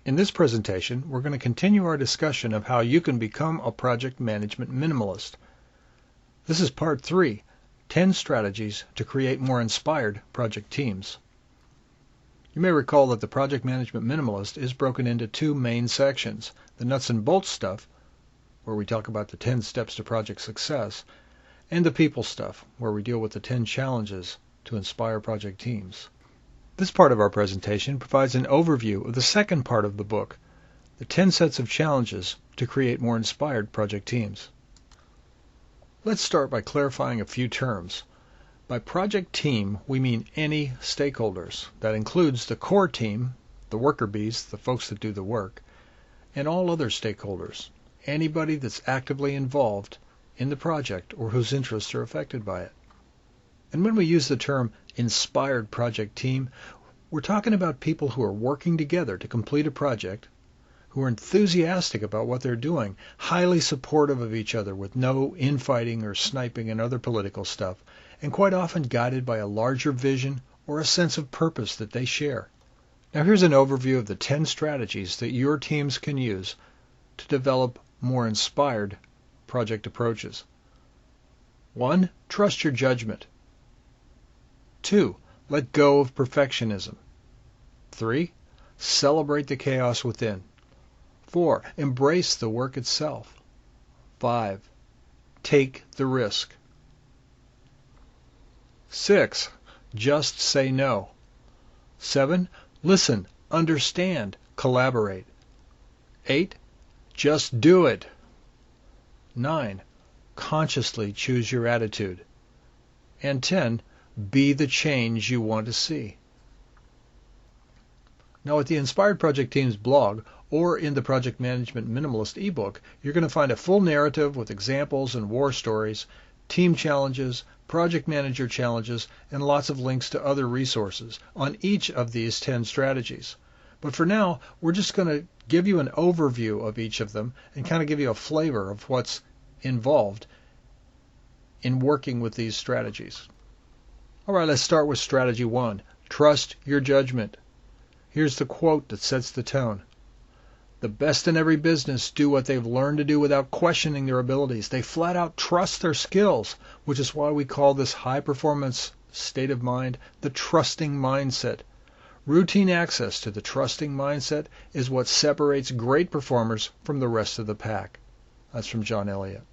In this presentation, we're going to continue our discussion of how you can become a project management minimalist. This is part 3, 10 strategies to create more inspired project teams. You may recall that the project management minimalist is broken into 2 main sections, the nuts and bolts stuff, where we talk about the 10 steps to project success, and the people stuff, where we deal with the 10 challenges to inspire project teams. This part of our presentation provides an overview of the second part of the book, the 10 sets of challenges to create more inspired project teams. Let's start by clarifying a few terms. By project team, we mean any stakeholders. That includes the core team, the worker bees, the folks that do the work, and all other stakeholders, anybody that's actively involved in the project or whose interests are affected by it. And when we use the term inspired project team, we're talking about people who are working together to complete a project, who are enthusiastic about what they're doing, highly supportive of each other with no infighting or sniping and other political stuff, and quite often guided by a larger vision or a sense of purpose that they share. Now here's an overview of the 10 strategies that your teams can use to develop more inspired project approaches. 1. Trust your judgment. 2. Let go of perfectionism. 3. Celebrate the chaos within. 4. Embrace the work itself. 5. Take the risk. 6. Just say no. 7. Listen, understand, collaborate. 8. Just do it. 9. Consciously choose your attitude. And 10. Be the change you want to see. Now at the Inspired Project Teams blog or in the Project Management Minimalist ebook, you're going to find a full narrative with examples and war stories, team challenges, project manager challenges, and lots of links to other resources on each of these 10 strategies. But for now, we're just going to give you an overview of each of them and kind of give you a flavor of what's involved in working with these strategies. All right, let's start with strategy 1. Trust your judgment. Here's the quote that sets the tone. The best in every business do what they've learned to do without questioning their abilities. They flat out trust their skills, which is why we call this high-performance state of mind the trusting mindset. Routine access to the trusting mindset is what separates great performers from the rest of the pack. That's from John Elliott.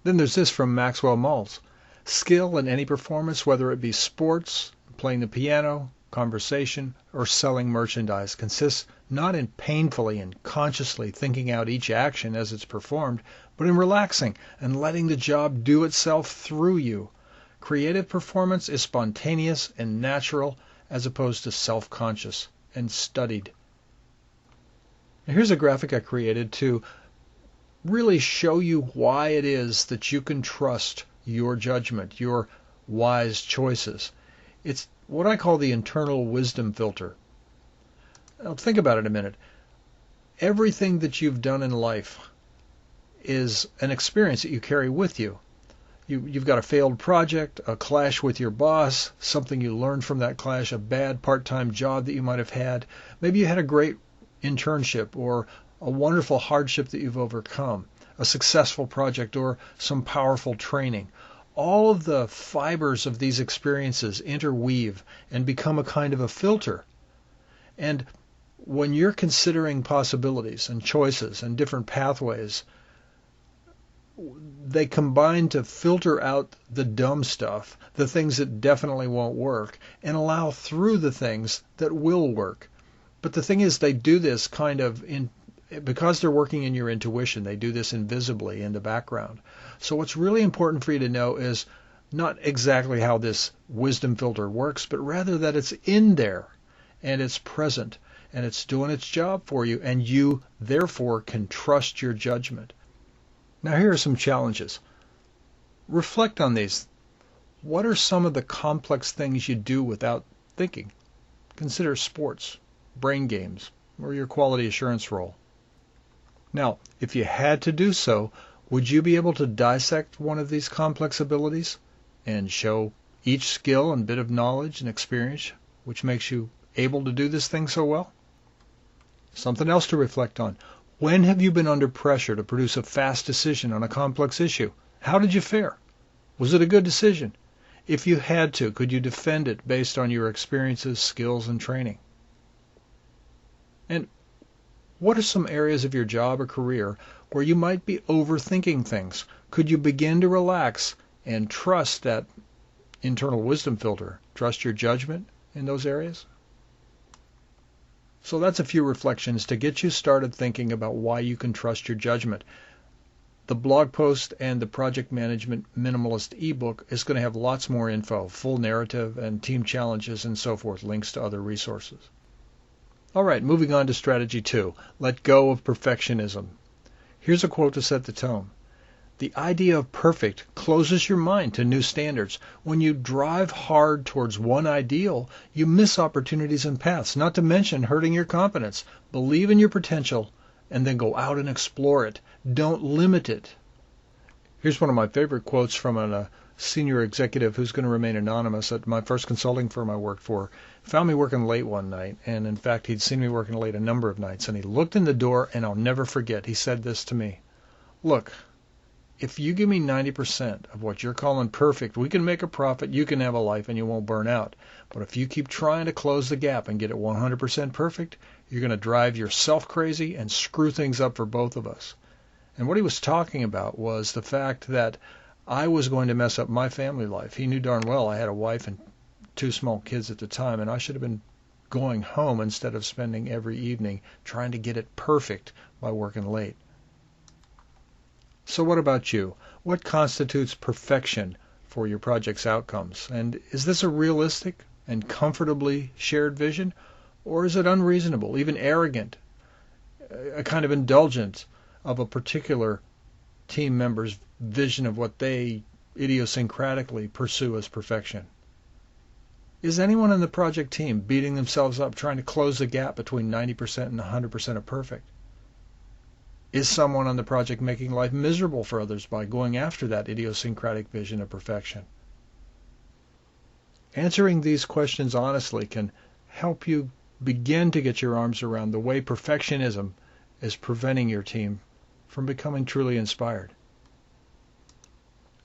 Then there's this from Maxwell Maltz. Skill in any performance, whether it be sports, playing the piano, conversation, or selling merchandise, consists not in painfully and consciously thinking out each action as it's performed, but in relaxing and letting the job do itself through you. Creative performance is spontaneous and natural as opposed to self-conscious and studied. Now here's a graphic I created to really show you why it is that you can trust your judgment, your wise choices. It's what I call the internal wisdom filter. Now think about it a minute. Everything that you've done in life is an experience that you carry with you. You've got a failed project, a clash with your boss, something you learned from that clash, a bad part-time job that you might have had. Maybe you had a great internship or a wonderful hardship that you've overcome, a successful project, or some powerful training. All of the fibers of these experiences interweave and become a kind of a filter. And when you're considering possibilities and choices and different pathways, they combine to filter out the dumb stuff, the things that definitely won't work, and allow through the things that will work. But the thing is, they do this kind of because they're working in your intuition, they do this invisibly in the background. So what's really important for you to know is not exactly how this wisdom filter works, but rather that it's in there and it's present and it's doing its job for you, and you therefore can trust your judgment. Now here are some challenges. Reflect on these. What are some of the complex things you do without thinking? Consider sports, brain games, or your quality assurance role. Now, if you had to do so, would you be able to dissect one of these complex abilities and show each skill and bit of knowledge and experience which makes you able to do this thing so well? Something else to reflect on. When have you been under pressure to produce a fast decision on a complex issue? How did you fare? Was it a good decision? If you had to, could you defend it based on your experiences, skills, and training? And what are some areas of your job or career where you might be overthinking things? Could you begin to relax and trust that internal wisdom filter? Trust your judgment in those areas? So that's a few reflections to get you started thinking about why you can trust your judgment. The blog post and the Project Management Minimalist ebook is going to have lots more info, full narrative and team challenges and so forth, links to other resources. All right, moving on to strategy 2. Let go of perfectionism. Here's a quote to set the tone. The idea of perfect closes your mind to new standards. When you drive hard towards one ideal, you miss opportunities and paths, not to mention hurting your confidence. Believe in your potential and then go out and explore it. Don't limit it. Here's one of my favorite quotes from a senior executive who's going to remain anonymous at my first consulting firm I worked for. Found me working late one night, and in fact, he'd seen me working late a number of nights, and he looked in the door, and I'll never forget, he said this to me. Look, if you give me 90% of what you're calling perfect, we can make a profit, you can have a life, and you won't burn out. But if you keep trying to close the gap and get it 100% perfect, you're going to drive yourself crazy and screw things up for both of us. And what he was talking about was the fact that I was going to mess up my family life. He knew darn well I had a wife and 2 small kids at the time, and I should have been going home instead of spending every evening trying to get it perfect by working late. So what about you? What constitutes perfection for your project's outcomes? And is this a realistic and comfortably shared vision? Or is it unreasonable, even arrogant, a kind of indulgence of a particular team member's vision of what they idiosyncratically pursue as perfection? Is anyone in the project team beating themselves up trying to close the gap between 90% and 100% of perfect? Is someone on the project making life miserable for others by going after that idiosyncratic vision of perfection? Answering these questions honestly can help you begin to get your arms around the way perfectionism is preventing your team from becoming truly inspired.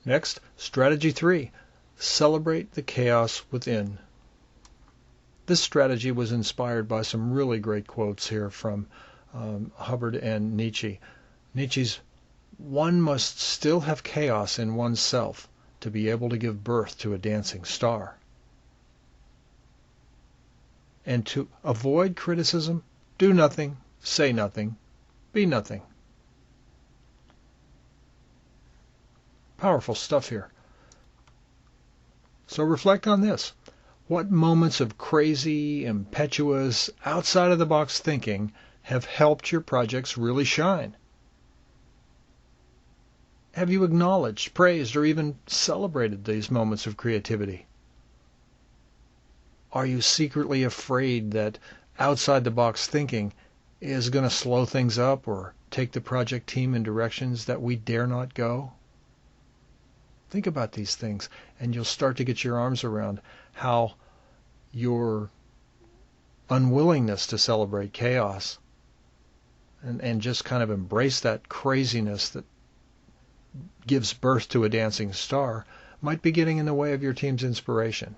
Next, strategy 3, celebrate the chaos within. This strategy was inspired by some really great quotes here from Hubbard and Nietzsche. Nietzsche's, "One must still have chaos in oneself to be able to give birth to a dancing star." And to avoid criticism, do nothing, say nothing, be nothing. Powerful stuff here. So reflect on this. What moments of crazy, impetuous, outside-of-the-box thinking have helped your projects really shine? Have you acknowledged, praised, or even celebrated these moments of creativity? Are you secretly afraid that outside-the-box thinking is going to slow things up or take the project team in directions that we dare not go? Think about these things, and you'll start to get your arms around how your unwillingness to celebrate chaos and just kind of embrace that craziness that gives birth to a dancing star might be getting in the way of your team's inspiration.